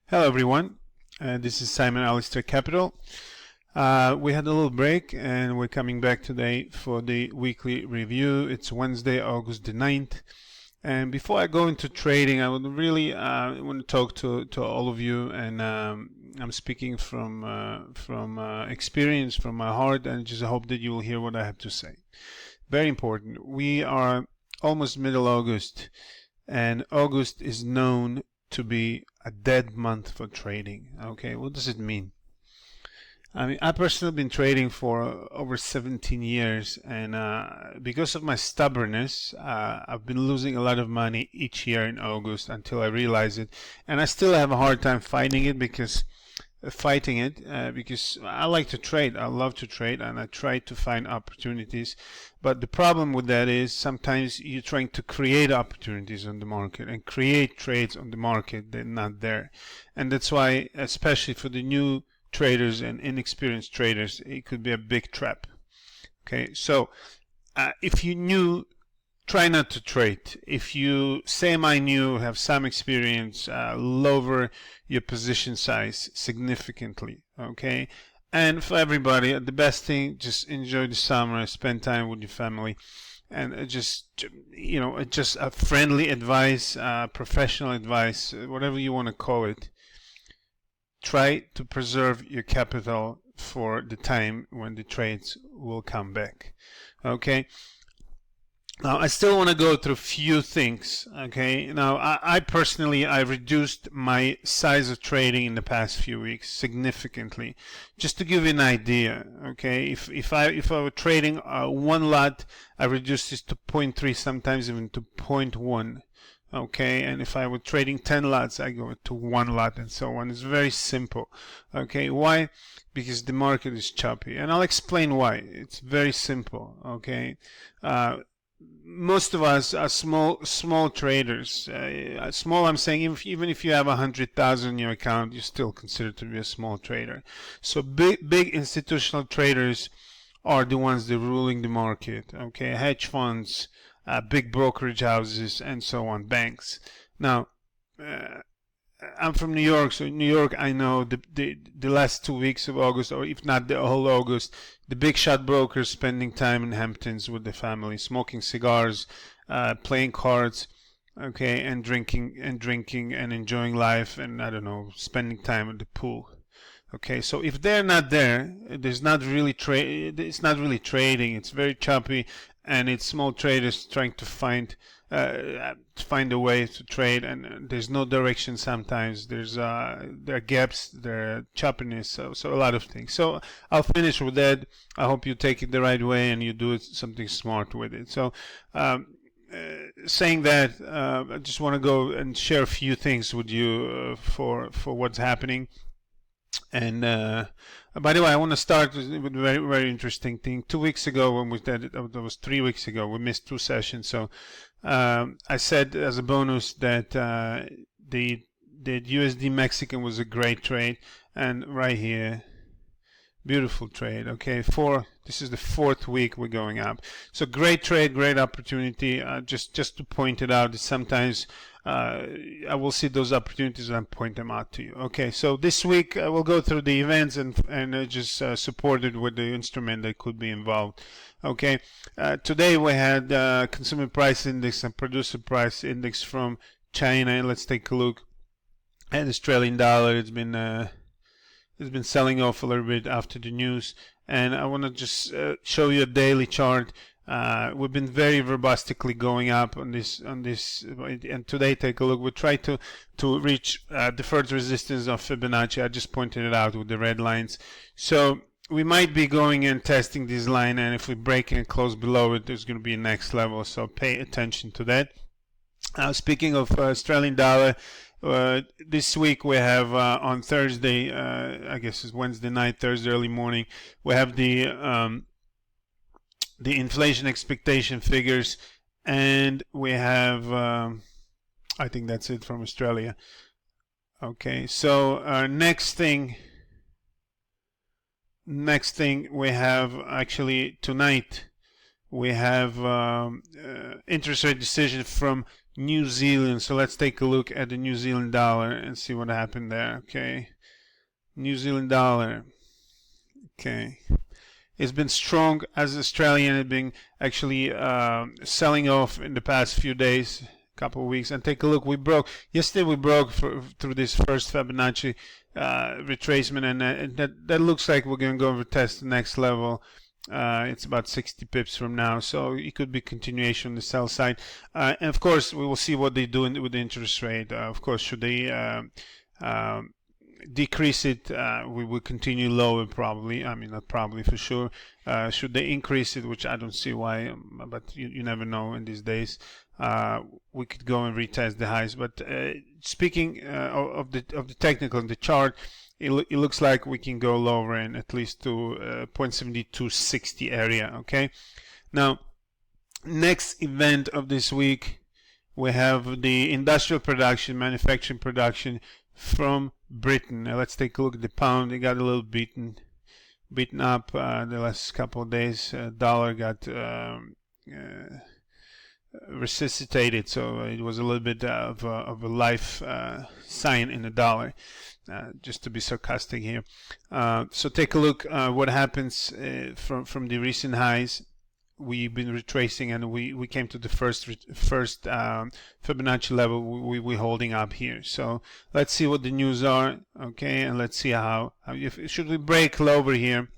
Hello everyone, this is Simon Alistair Capital. We had a little break and we're coming back today for the weekly review. It's Wednesday, August the 9th. And before I go into trading, I would really want to talk to all of you, and I'm speaking from experience, from my heart, and just hope that you will hear what I have to say. Very important. We are almost middle August, and August is known to be a dead month for trading. Okay, what does it mean? I mean, I personally been trading for over 17 years, and because of my stubbornness, I've been losing a lot of money each year in August until I realize it, and I still have a hard time fighting it because I like to trade. I love to trade, and I try to find opportunities. But the problem with that is sometimes you're trying to create opportunities on the market and create trades on the market that are not there. And that's why, especially for the new traders and inexperienced traders, it could be a big trap. Okay, so if you new, try not to trade. If you semi-new, have some experience, lower your position size significantly. Okay, and for everybody, the best thing, just enjoy the summer, spend time with your family, and just a friendly advice, professional advice, whatever you want to call it. Try to preserve your capital for the time when the trades will come back. Okay. Now, I still want to go through a few things. Okay. Now, I personally, I reduced my size of trading in the past few weeks significantly, just to give you an idea. Okay. If I were trading one lot, I reduced this to 0.3, sometimes even to 0.1. Okay, and if I were trading 10 lots, I go to one lot and so on. It's very simple. Okay, why? Because the market is choppy, and I'll explain why. It's very simple. Okay, most of us are small traders. Small, I'm saying, even if you have 100,000 in your account, you're still considered to be a small trader. So big institutional traders are the ones that are ruling the market. Okay, hedge funds, big brokerage houses, and so on, banks. Now, I'm from New York, so in New York, I know the last 2 weeks of August, or if not the whole August, the big shot brokers spending time in Hamptons with the family, smoking cigars, playing cards, okay, and drinking and enjoying life, and I don't know, spending time at the pool. Okay, so if they're not there, there's not really it's not really trading. It's very choppy, and it's small traders trying to find a way to trade, and there's no direction. Sometimes there are gaps, there are choppiness, so a lot of things. So I'll finish with that. I hope you take it the right way and you do something smart with it. So. Saying that, I just want to go and share a few things with you for what's happening. And by the way, I want to start with a very, very interesting thing. 2 weeks ago, when that was 3 weeks ago, we missed 2 sessions. So I said as a bonus that the USD Mexican was a great trade, and right here, beautiful trade. Okay, this is the 4th week we're going up. So great trade, great opportunity. Just to point it out, that sometimes I will see those opportunities and point them out to you. Okay, so this week I will go through the events and just support it with the instrument that could be involved. Okay, today we had consumer price index and producer price index from China. Let's take a look at Australian dollar. It's been selling off a little bit after the news, and I want to just show you a daily chart. We've been very robustically going up on this, and today, take a look. We try to reach deferred resistance of Fibonacci. I just pointed it out with the red lines. So we might be going and testing this line, and if we break and close below it, there's going to be a next level. So pay attention to that. Speaking of Australian dollar. This week we have on Thursday, I guess it's Wednesday night, Thursday early morning, we have the inflation expectation figures, and we have I think that's it from Australia. Okay, so next thing we have, actually tonight, we have interest rate decision from New Zealand. So let's take a look at the New Zealand dollar and see what happened there. Okay, New Zealand dollar. Okay, it's been strong as Australian had been actually selling off in the past few days, couple of weeks. And take a look, we broke yesterday. We broke through this first Fibonacci retracement, and that looks like we're going to go over test the next level. It's about 60 pips from now, so it could be continuation on the sell side. And of course, we will see what they do with the interest rate. Of course, should they decrease it, we will continue lower probably. I mean, not probably, for sure. Should they increase it, which I don't see why, but you never know in these days. We could go and retest the highs. But speaking of the technical and the chart, it looks like we can go lower and at least to 0.7260 area. Okay. Now, next event of this week, we have the industrial production, manufacturing production from Britain. Now let's take a look at the pound. It got a little beaten up the last couple of days. Dollar got resuscitated, so it was a little bit of a life sign in the dollar. Just to be sarcastic here. So take a look what happens from the recent highs. We've been retracing, and we came to the first Fibonacci level we're holding up here. So let's see what the news are, okay, and let's see how should we break lower here.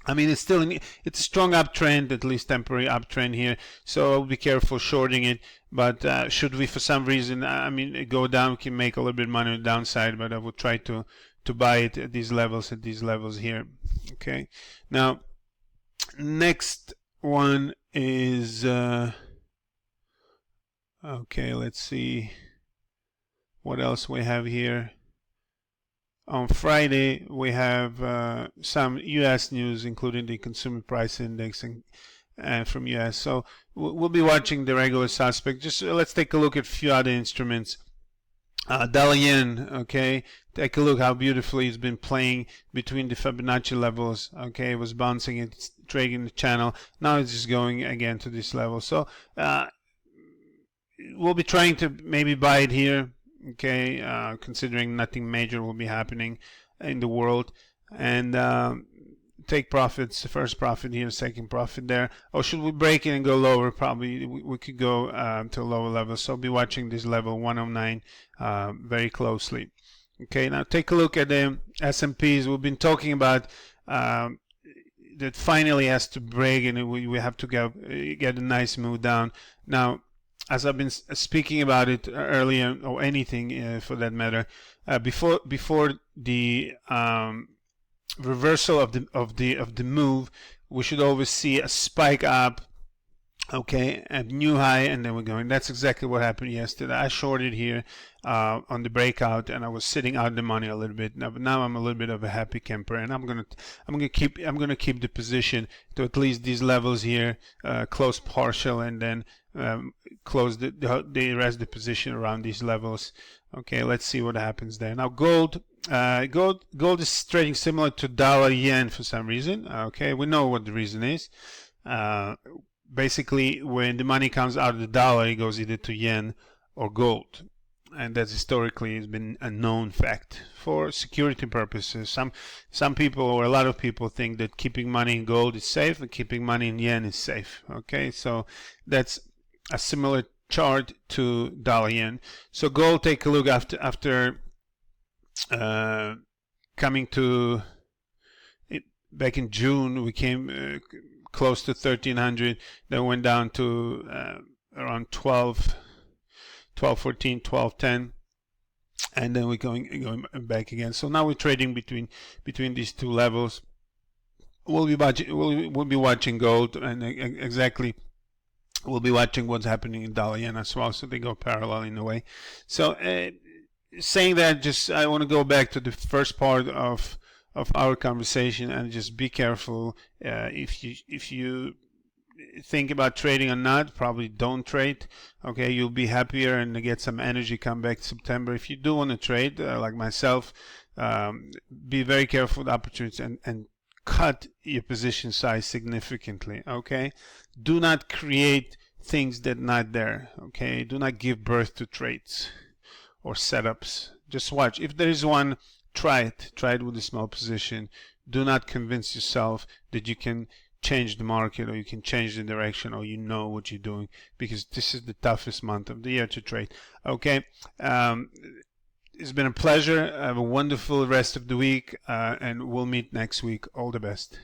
I mean, it's a strong uptrend, at least temporary uptrend here, so I'll be careful shorting it. But should we, for some reason, I mean, go down, we can make a little bit of money on the downside, but I will try to buy it at these levels here. Okay. Now, next one is okay, let's see what else we have here. On Friday, we have some U.S. news, including the consumer price index and from U.S. So we'll be watching the regular suspect. Just let's take a look at a few other instruments. Dollar yen, okay. Take a look how beautifully it's been playing between the Fibonacci levels. Okay, it was bouncing, it's trading the channel. Now it's just going again to this level. So we'll be trying to maybe buy it here. Okay, considering nothing major will be happening in the world, and take profits. First profit here, second profit there. Or should we break it and go lower? Probably we could go to a lower level. So be watching this level 109 very closely. Okay, now take a look at the S&Ps. We've been talking about that finally has to break, and we have to get a nice move down. Now, as I've been speaking about it earlier, or anything for that matter, before the reversal of the move, we should always see a spike up, okay, a new high, and then we're going. That's exactly what happened yesterday. I shorted here on the breakout, and I was sitting out the money a little bit. Now I'm a little bit of a happy camper, and I'm gonna keep the position to at least these levels here, close partial, and then close the rest of the position around these levels. Okay, let's see what happens there. Now gold is trading similar to dollar yen for some reason. Okay, we know what the reason is. Basically, when the money comes out of the dollar, it goes either to yen or gold, and that historically has been a known fact for security purposes. Some people, or a lot of people, think that keeping money in gold is safe and keeping money in yen is safe. Okay, so that's a similar chart to dollar yen. So gold, take a look after coming to it back in June. We came close to 1300, then went down to around 1214, 1210, and then we're going back again. So now we're trading between these two levels. We'll be watching gold, and exactly we'll be watching what's happening in dollar yen as well, so they go parallel in a way. So saying that, just I want to go back to the first part of our conversation, and just be careful. If you think about trading or not, probably don't trade. Okay, you'll be happier and get some energy come back September. If you do want to trade, like myself, be very careful with opportunities and cut your position size significantly. Okay, do not create things that not there. Okay, do not give birth to trades or setups. Just watch. If there is one, try it. Try it with a small position. Do not convince yourself that you can change the market or you can change the direction or you know what you're doing, because this is the toughest month of the year to trade. Okay, it's been a pleasure. Have a wonderful rest of the week, and we'll meet next week. All the best.